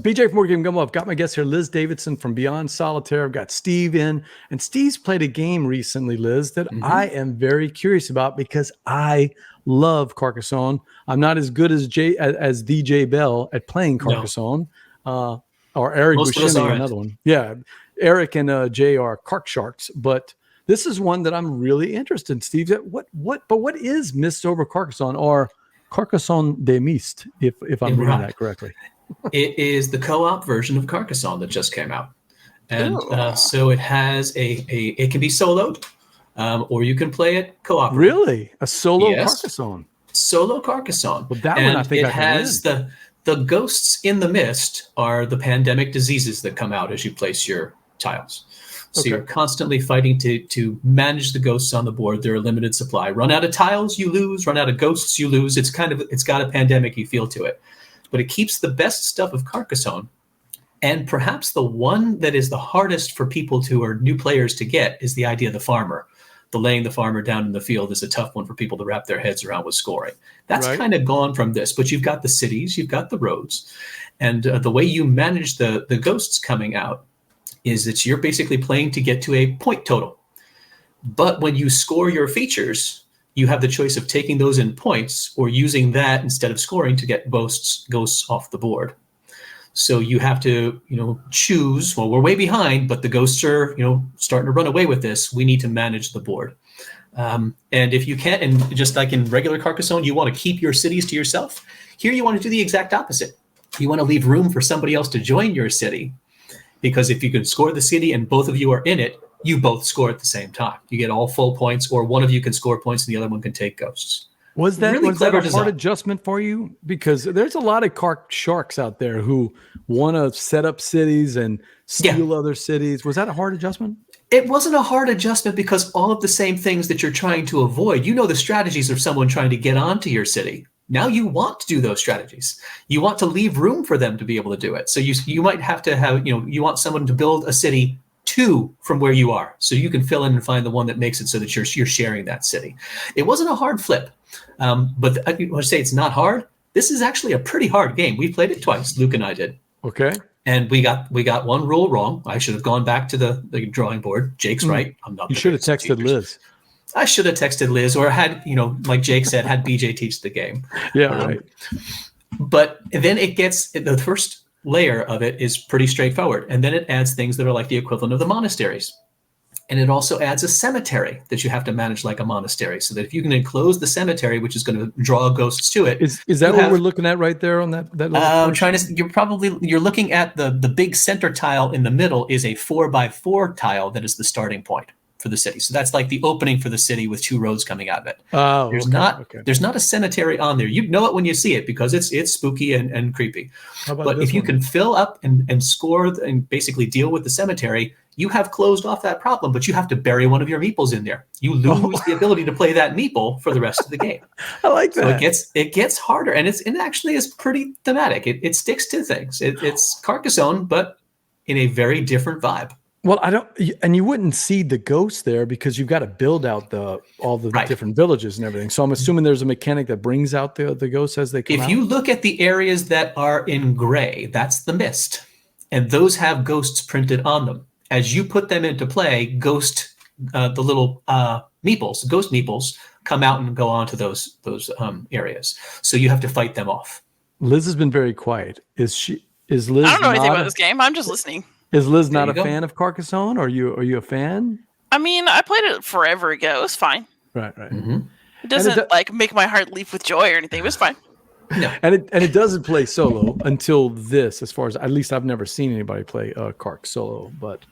BJ from Game Gumbo. I've got my guest here, Liz Davidson from Beyond Solitaire. I've got Steve in, and Steve's played a game recently, Liz, that I am very curious about because I love Carcassonne. I'm not as good as DJ Bell at playing Carcassonne, or Eric Buscemi, another one. Yeah, Eric and Jay are Carc Sharks, but this is one that I'm really interested in, Steve. What is Mists Over Carcassonne, or Carcassonne des Mists, if I'm reading that correctly? It is the co-op version of Carcassonne that just came out. And so it has it can be soloed, or you can play it co-op. Really? A solo Carcassonne? Solo Carcassonne. Well, that one I think it has the ghosts in the mist are the pandemic diseases that come out as you place your tiles. So you're constantly fighting to manage the ghosts on the board. They're a limited supply. Run out of tiles, you lose. Run out of ghosts, you lose. It's got a pandemic-y feel to it. But it keeps the best stuff of Carcassonne. And perhaps the one that is the hardest for people who are new players to get is the idea of the farmer. The laying the farmer down in the field is a tough one for people to wrap their heads around with scoring. That's kind of gone from this. But you've got the cities, you've got the roads. And the way you manage the ghosts coming out is that you're basically playing to get to a point total. But when you score your features, you have the choice of taking those in points or using that instead of scoring to get ghosts off the board. So you have to, choose, well, we're way behind, but the ghosts are, starting to run away with this. We need to manage the board. And if you can't, and just like in regular Carcassonne, you want to keep your cities to yourself. Here you want to do the exact opposite. You want to leave room for somebody else to join your city. Because if you can score the city and both of you are in it, you both score at the same time. You get all full points, or one of you can score points and the other one can take ghosts. Was that a hard adjustment for you? Because there's a lot of Carc Sharks out there who want to set up cities and steal other cities. Was that a hard adjustment? It wasn't a hard adjustment because all of the same things that you're trying to avoid, the strategies of someone trying to get onto your city. Now you want to do those strategies. You want to leave room for them to be able to do it. So you might have to have, you want someone to build a city 2 from where you are. So you can fill in and find the one that makes it so that you're sharing that city. It wasn't a hard flip. But I want to say it's not hard. This is actually a pretty hard game. We played it twice. Luke and I did. Okay. And we got one rule wrong. I should have gone back to the drawing board. Jake's right. I'm not. You should have texted Liz. I should have texted Liz, or had, like Jake said, had BJ teach the game. Yeah, right. But then it gets, the first layer of it is pretty straightforward. And then it adds things that are like the equivalent of the monasteries. And it also adds a cemetery that you have to manage like a monastery, so that if you can enclose the cemetery, which is going to draw ghosts to it. Is that what we're looking at right there on that? I'm trying to. You're looking at the big center tile in the middle is a 4x4 tile that is the starting point for the city. So that's like the opening for the city with 2 roads coming out of it. Oh, there's not a cemetery on there. You know it when you see it because it's spooky and creepy. But if you can fill up and score and basically deal with the cemetery, you have closed off that problem, but you have to bury one of your meeples in there. You lose the ability to play that meeple for the rest of the game. I like that. So it gets harder, and it actually is pretty thematic. It sticks to things. It's Carcassonne, but in a very different vibe. Well, and you wouldn't see the ghosts there because you've got to build out all the different villages and everything. So I'm assuming there's a mechanic that brings out the ghosts as they come out. If you look at the areas that are in gray, that's the mist, and those have ghosts printed on them. As you put them into play, the little ghost meeples come out and go onto those areas. So you have to fight them off. Liz has been very quiet. Is Liz? I don't know anything about this game. I'm just listening. Is Liz not a fan of Carcassonne? Are you a fan? I mean, I played it forever ago. It's fine. Right. Mm-hmm. It doesn't make my heart leap with joy or anything. It was fine. No. And it doesn't play solo until this, as far as at least I've never seen anybody play Carc solo. But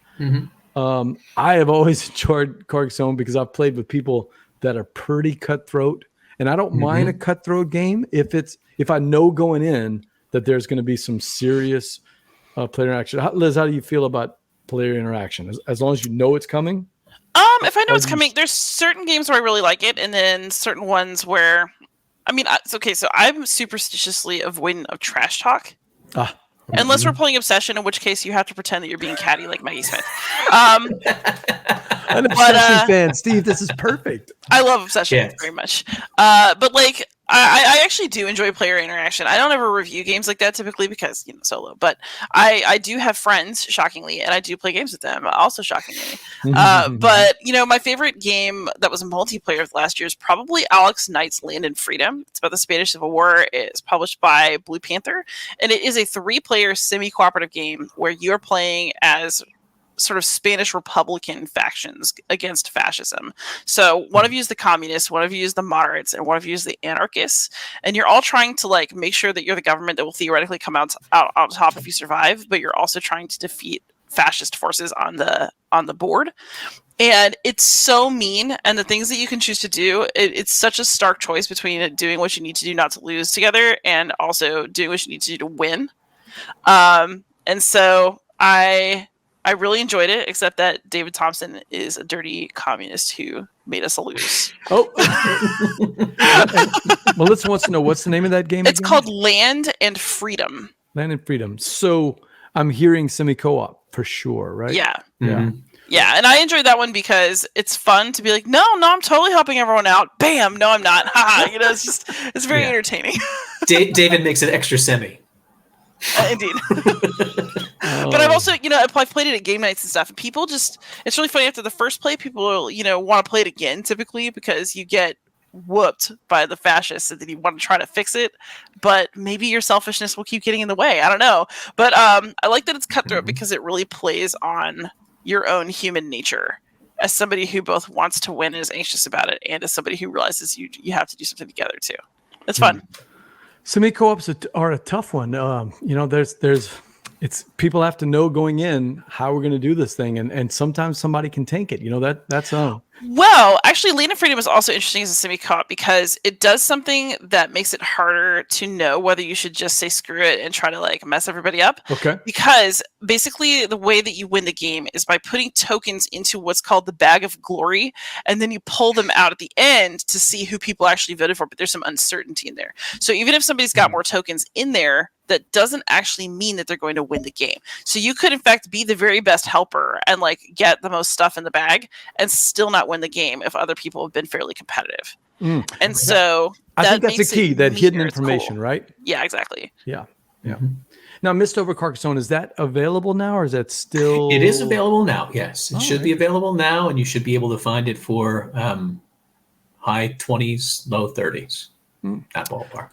I have always enjoyed Carcassonne because I've played with people that are pretty cutthroat, and I don't mind a cutthroat game if I know going in that there's going to be some serious player interaction. Liz, how do you feel about player interaction? As long as you know it's coming? If I know it's coming, there's certain games where I really like it, and then certain ones where, I mean, it's okay. So I'm superstitiously avoidant of trash talk. Unless we're playing Obsession, in which case you have to pretend that you're being catty like Maggie Smith. An Obsession fan, Steve. This is perfect. I love Obsession very much. But like, I actually do enjoy player interaction. I don't ever review games like that typically because, solo, but I do have friends, shockingly, and I do play games with them, also shockingly. But, my favorite game that was a multiplayer of last year is probably Alex Knight's Land and Freedom. It's about the Spanish Civil War. It's published by Blue Panther, and it is a 3-player semi-cooperative game where you're playing as sort of Spanish Republican factions against fascism. So one of you is the communists, one of you is the moderates, and one of you is the anarchists. And you're all trying to make sure that you're the government that will theoretically come out on top if you survive, but you're also trying to defeat fascist forces on the board. And it's so mean, and the things that you can choose to do, it's such a stark choice between doing what you need to do not to lose together and also doing what you need to do to win. And so I really enjoyed it, except that David Thompson is a dirty communist who made us lose. Oh. Melissa wants to know, what's the name of that game It's again? called Land and Freedom. Land and Freedom. So I'm hearing semi-co-op for sure, right? Yeah. Mm-hmm. Yeah, and I enjoyed that one because it's fun to be like, no, I'm totally helping everyone out. Bam, no, I'm not. Haha. It's very entertaining. David makes it extra semi. Indeed. But I've also, I've played it at game nights and stuff. And people it's really funny after the first play, people, want to play it again typically because you get whooped by the fascists and then you want to try to fix it. But maybe your selfishness will keep getting in the way. I don't know. But I like that it's cutthroat because it really plays on your own human nature as somebody who both wants to win and is anxious about it, and as somebody who realizes you have to do something together too. It's fun. Semi-co-ops are a tough one. It's people have to know going in how we're going to do this thing, and sometimes somebody can tank it. That's Well, actually, Land and Freedom is also interesting as a semi-co-op because it does something that makes it harder to know whether you should just say screw it and try to mess everybody up. Okay. Because basically the way that you win the game is by putting tokens into what's called the Bag of Glory, and then you pull them out at the end to see who people actually voted for, but there's some uncertainty in there. So even if somebody's got more tokens in there, that doesn't actually mean that they're going to win the game. So you could, in fact, be the very best helper and get the most stuff in the bag and still not win the game if other people have been fairly competitive. And so I think that's the key, that hidden information, right? Yeah, exactly. Yeah. Mm-hmm. Now, Mists Over Carcassonne, is that available now, or is that still? It is available now. Yes, it should be available now, and you should be able to find it for high 20s, low 30s. That ballpark.